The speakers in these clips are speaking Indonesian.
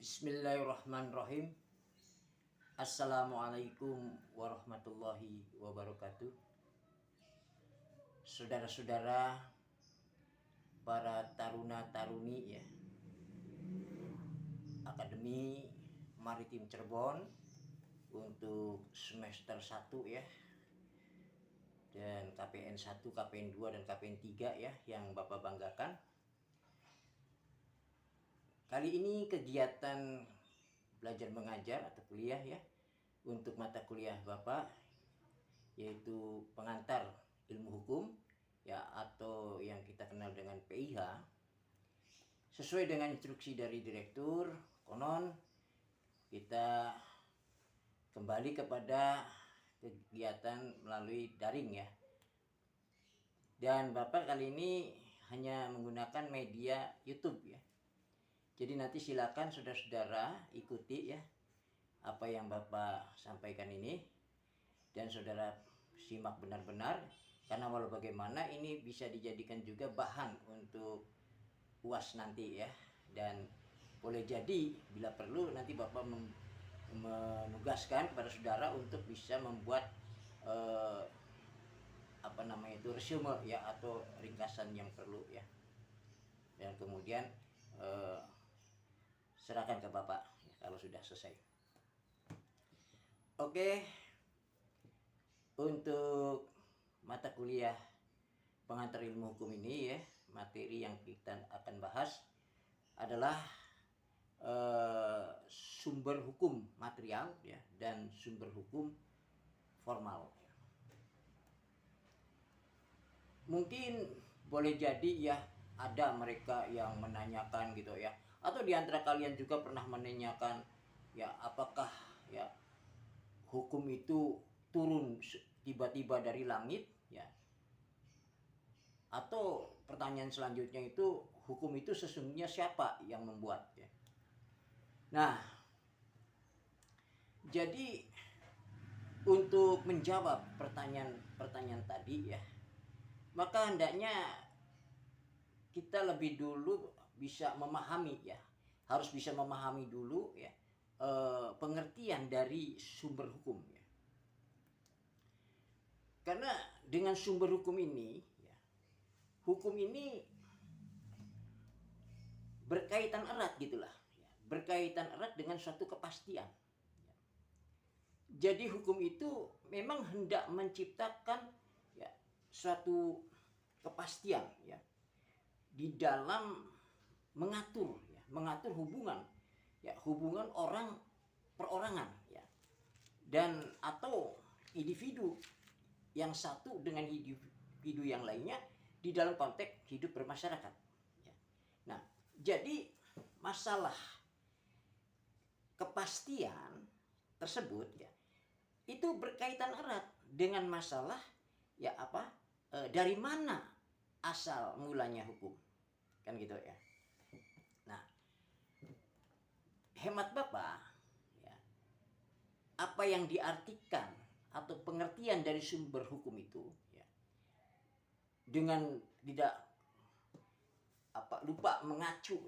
Bismillahirrahmanirrahim. Assalamualaikum warahmatullahi wabarakatuh. Saudara-saudara, para taruna-taruni ya, Akademi Maritim Cirebon untuk semester 1 ya. Dan KPN 1, KPN 2 dan KPN 3 ya yang Bapak banggakan. Kali ini kegiatan belajar mengajar atau kuliah ya untuk mata kuliah Bapak, yaitu pengantar ilmu hukum ya atau yang kita kenal dengan PIH. Sesuai dengan instruksi dari direktur, konon kita kembali kepada kegiatan melalui daring ya. Dan Bapak kali ini hanya menggunakan media YouTube ya. Jadi nanti silakan saudara-saudara ikuti ya apa yang Bapak sampaikan ini, dan saudara simak benar-benar, karena walau bagaimana ini bisa dijadikan juga bahan untuk UAS nanti ya. Dan boleh jadi bila perlu nanti Bapak menugaskan kepada saudara untuk bisa membuat resume ya atau ringkasan yang perlu ya, dan kemudian serahkan ke Bapak ya, kalau sudah selesai. Oke, untuk mata kuliah pengantar ilmu hukum ini ya, materi yang kita akan bahas adalah sumber hukum material ya dan sumber hukum formal. Mungkin boleh jadi ya ada mereka yang menanyakan gitu ya, atau di antara kalian juga pernah menanyakan ya, apakah ya hukum itu turun tiba-tiba dari langit ya, atau pertanyaan selanjutnya itu hukum itu sesungguhnya siapa yang membuat ya. Nah, jadi untuk menjawab pertanyaan tadi ya, maka hendaknya kita lebih dulu bisa memahami ya, harus bisa memahami dulu ya pengertian dari sumber hukum ya. Karena dengan sumber hukum ini ya, hukum ini berkaitan erat gitulah ya, berkaitan erat dengan suatu kepastian ya. Jadi hukum itu memang hendak menciptakan ya suatu kepastian ya di dalam mengatur hubungan ya, hubungan orang perorangan ya, dan atau individu yang satu dengan individu yang lainnya di dalam konteks hidup bermasyarakat ya. Nah, jadi masalah kepastian tersebut ya itu berkaitan erat dengan masalah ya dari mana asal mulanya hukum, kan gitu ya. Nah, hemat Bapak ya, apa yang diartikan atau pengertian dari sumber hukum itu ya, dengan tidak lupa mengacu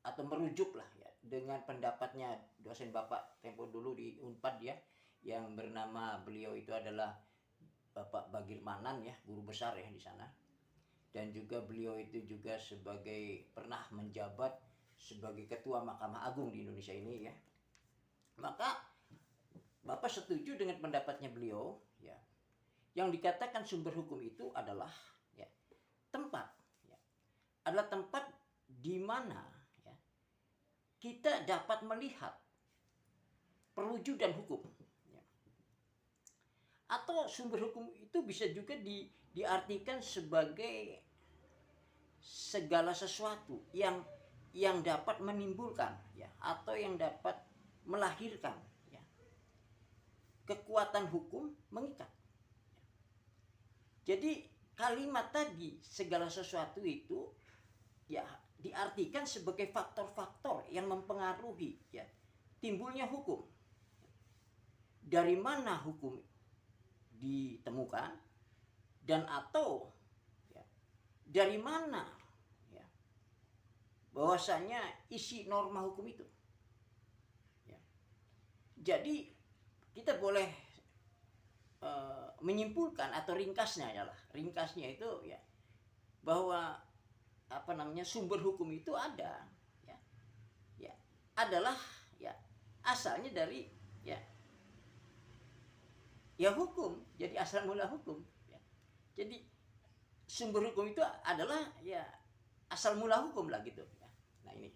atau merujuk lah ya dengan pendapatnya dosen Bapak tempo dulu di Unpad ya, yang bernama, beliau itu adalah Bapak Bagir Manan ya, guru besar ya di sana. Dan juga beliau itu juga pernah menjabat sebagai ketua Mahkamah Agung di Indonesia ini ya. Maka Bapak setuju dengan pendapatnya beliau ya. Yang dikatakan sumber hukum itu adalah ya tempat ya. Adalah tempat di mana ya kita dapat melihat perwujudan hukum. Atau sumber hukum itu bisa juga diartikan sebagai segala sesuatu yang dapat menimbulkan ya atau yang dapat melahirkan ya kekuatan hukum mengikat. Jadi kalimat tadi segala sesuatu itu ya diartikan sebagai faktor-faktor yang mempengaruhi ya timbulnya hukum. Dari mana hukum ditemukan dan atau ya, dari mana ya bahwasanya isi norma hukum itu. Ya. Jadi kita boleh menyimpulkan atau ringkasnya itu ya bahwa sumber hukum itu ada ya adalah ya asalnya dari ya hukum, jadi asal mula hukum ya. Jadi sumber hukum itu adalah ya asal mula hukum lah gitu ya. Nah ini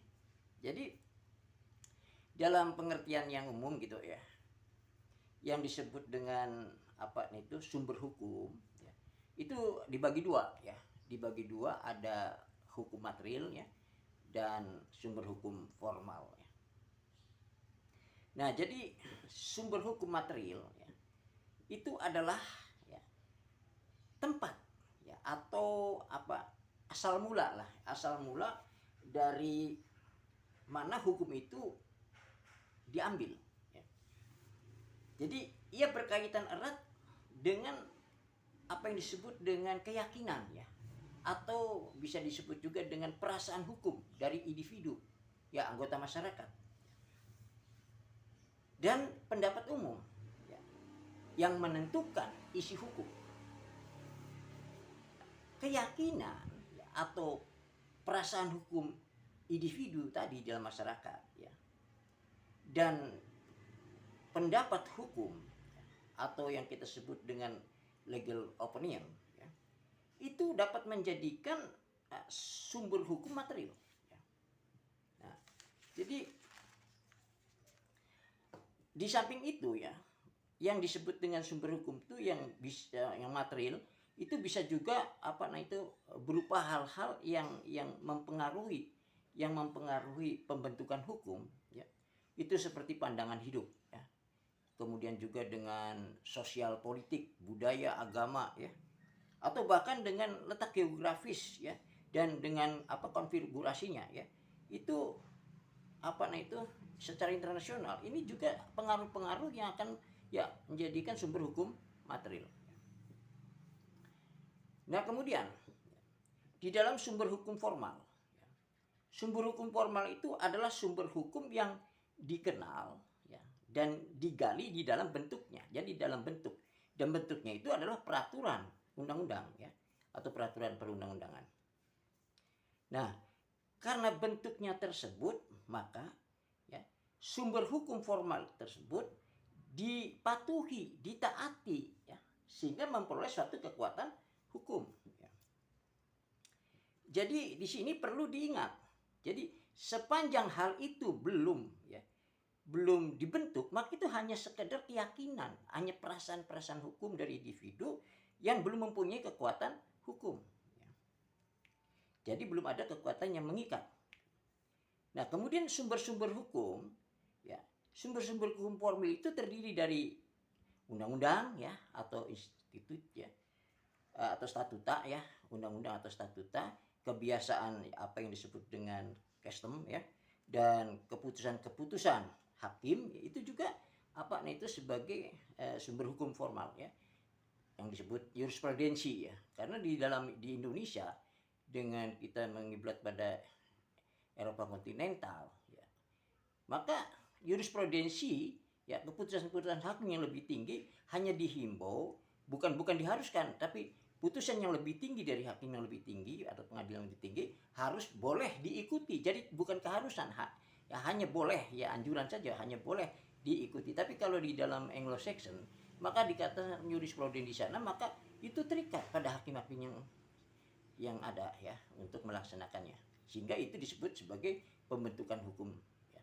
jadi dalam pengertian yang umum gitu ya, yang disebut dengan sumber hukum ya, itu dibagi dua ya. Dibagi dua, ada hukum material ya dan sumber hukum formal ya. Nah jadi sumber hukum material ya, itu adalah ya, tempat ya, atau asal mula dari mana hukum itu diambil ya. Jadi ia berkaitan erat dengan apa yang disebut dengan keyakinan ya, atau bisa disebut juga dengan perasaan hukum dari individu ya, anggota masyarakat dan pendapat umum ya, yang menentukan isi hukum. Keyakinan ya, atau perasaan hukum individu tadi dalam masyarakat ya, dan pendapat hukum atau yang kita sebut dengan legal opinion ya, itu dapat menjadikan sumber hukum material ya. Nah, jadi di samping itu ya, yang disebut dengan sumber hukum itu yang material itu bisa juga berupa hal-hal yang mempengaruhi pembentukan hukum ya. Itu seperti pandangan hidup ya. Kemudian juga dengan sosial politik, budaya, agama ya. Atau bahkan dengan letak geografis ya, dan dengan konfigurasinya ya. Itu secara internasional ini juga pengaruh-pengaruh yang akan ya menjadikan sumber hukum material. Nah, kemudian di dalam sumber hukum formal. Sumber hukum formal itu adalah sumber hukum yang dikenal ya, dan digali di dalam bentuknya. Jadi dalam bentuk, dan bentuknya itu adalah peraturan undang-undang ya, atau peraturan perundang-undangan. Nah, karena bentuknya tersebut, maka ya, sumber hukum formal tersebut dipatuhi, ditaati ya, sehingga memperoleh suatu kekuatan hukum ya. Jadi di sini perlu diingat, jadi sepanjang hal itu belum dibentuk, maka itu hanya sekedar keyakinan, hanya perasaan-perasaan hukum dari individu yang belum mempunyai kekuatan hukum ya. Jadi belum ada kekuatan yang mengikat. Nah, kemudian sumber-sumber hukum ya, sumber-sumber hukum formal itu terdiri dari undang-undang ya, atau institut ya, atau statuta ya, undang-undang atau statuta, kebiasaan apa yang disebut dengan custom ya, dan keputusan-keputusan hakim ya, itu juga itu sebagai sumber hukum formal ya, yang disebut jurisprudensi ya. Karena di Indonesia, dengan kita mengiblat pada Eropa kontinental ya, maka jurisprudensi ya, keputusan-keputusan hakim yang lebih tinggi hanya dihimbau, bukan diharuskan, tapi putusan yang lebih tinggi dari hakim yang lebih tinggi atau pengadilan yang lebih tinggi harus boleh diikuti. Jadi bukan keharusan, ya hanya boleh, ya anjuran saja, hanya boleh diikuti. Tapi kalau di dalam Anglo-Saxon, maka dikatakan jurisprudensi di sana, maka itu terikat pada hakim-hakim yang ada ya, untuk melaksanakannya. Sehingga itu disebut sebagai pembentukan hukum ya.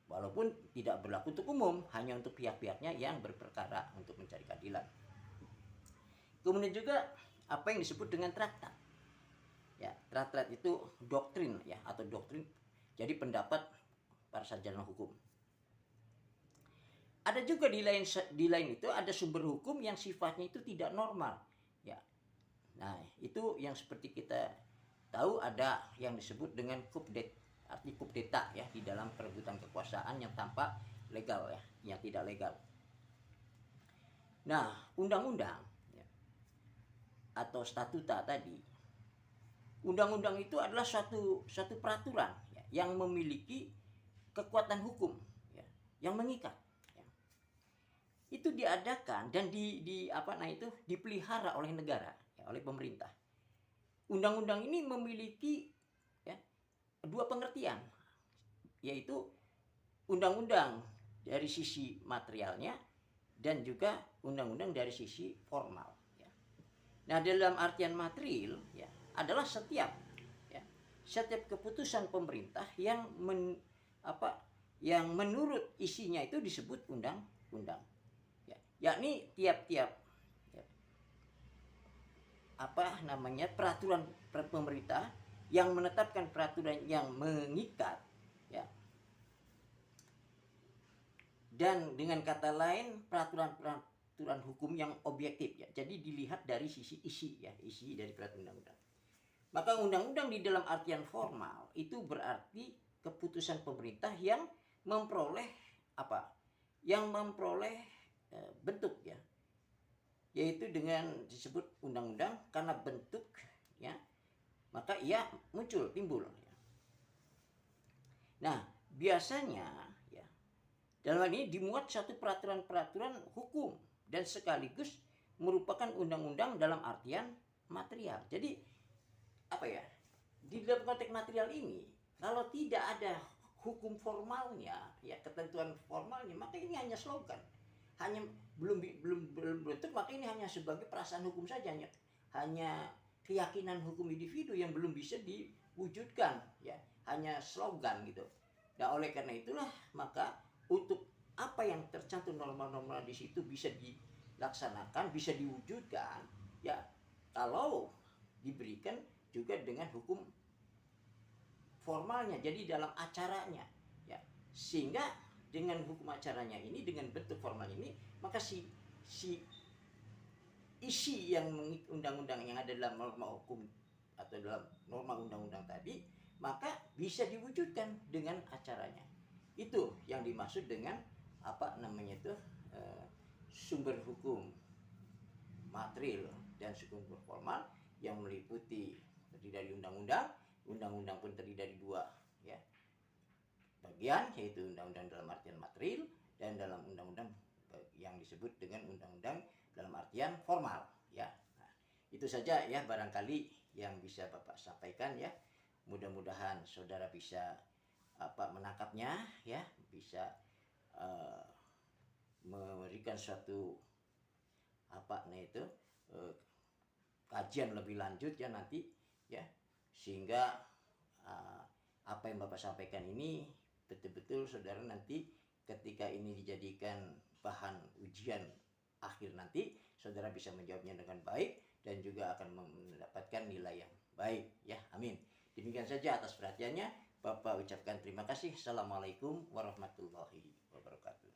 Walaupun tidak berlaku untuk umum, hanya untuk pihak-pihaknya yang berperkara untuk mencari keadilan. Kemudian juga apa yang disebut dengan traktat. Ya, traktat itu doktrin ya, atau doktrin. Jadi pendapat para sarjana hukum. Ada juga di lain itu ada sumber hukum yang sifatnya itu tidak normal ya. Nah, itu yang seperti kita tahu ada yang disebut dengan coup d'etat ya, di dalam perebutan kekuasaan yang tampak legal ya, yang tidak legal. Nah, undang-undang ya, atau statuta tadi, undang-undang itu adalah suatu peraturan ya, yang memiliki kekuatan hukum ya, yang mengikat. Ya. Itu diadakan dan dipelihara oleh negara, ya, oleh pemerintah. Undang-undang ini memiliki ya, dua pengertian, yaitu undang-undang dari sisi materialnya dan juga undang-undang dari sisi formal. Ya. Nah, dalam artian material ya, adalah setiap keputusan pemerintah yang yang menurut isinya itu disebut undang-undang. Ya, yakni tiap-tiap peraturan pemerintah yang menetapkan peraturan yang mengikat ya. Dan dengan kata lain peraturan hukum yang objektif ya. Jadi dilihat dari sisi isi dari peraturan undang-undang. Maka undang-undang di dalam artian formal itu berarti keputusan pemerintah yang memperoleh bentuk ya. Yaitu dengan disebut undang-undang karena bentuk ya. Maka ia timbul ya. Nah, biasanya ya dalam hal ini dimuat satu peraturan hukum dan sekaligus merupakan undang-undang dalam artian material. Jadi di dalam konteks material ini kalau tidak ada hukum formalnya ya, ketentuan formalnya, maka ini hanya slogan, hanya belum bentuk, maka ini hanya sebagai perasaan hukum saja, hanya keyakinan hukum individu yang belum bisa diwujudkan ya, hanya slogan gitu. Nah, oleh karena itulah maka untuk apa yang tercantum norma-norma di situ bisa dilaksanakan, bisa diwujudkan ya, kalau diberikan juga dengan hukum formalnya, jadi dalam acaranya ya, sehingga dengan hukum acaranya ini, dengan bentuk formal ini, maka si isi yang undang-undang yang ada dalam norma hukum atau dalam norma undang-undang tadi, maka bisa diwujudkan dengan acaranya. Itu yang dimaksud dengan sumber hukum material dan sumber formal yang meliputi terdiri dari undang-undang. Undang-undang pun terdiri dari dua ya bagian, yaitu undang-undang dalam artian material dan dalam undang-undang yang disebut dengan undang-undang dalam artian formal ya. Nah, itu saja ya barangkali yang bisa Bapak sampaikan ya. Mudah-mudahan saudara bisa menangkapnya ya, bisa memberikan suatu kajian lebih lanjut ya nanti ya, sehingga apa yang Bapak sampaikan ini betul-betul saudara nanti ketika ini dijadikan bahan ujian akhir nanti, saudara bisa menjawabnya dengan baik dan juga akan mendapatkan nilai yang baik ya. Amin. Demikian saja atas perhatiannya. Bapak ucapkan terima kasih. Assalamualaikum warahmatullahi wabarakatuh.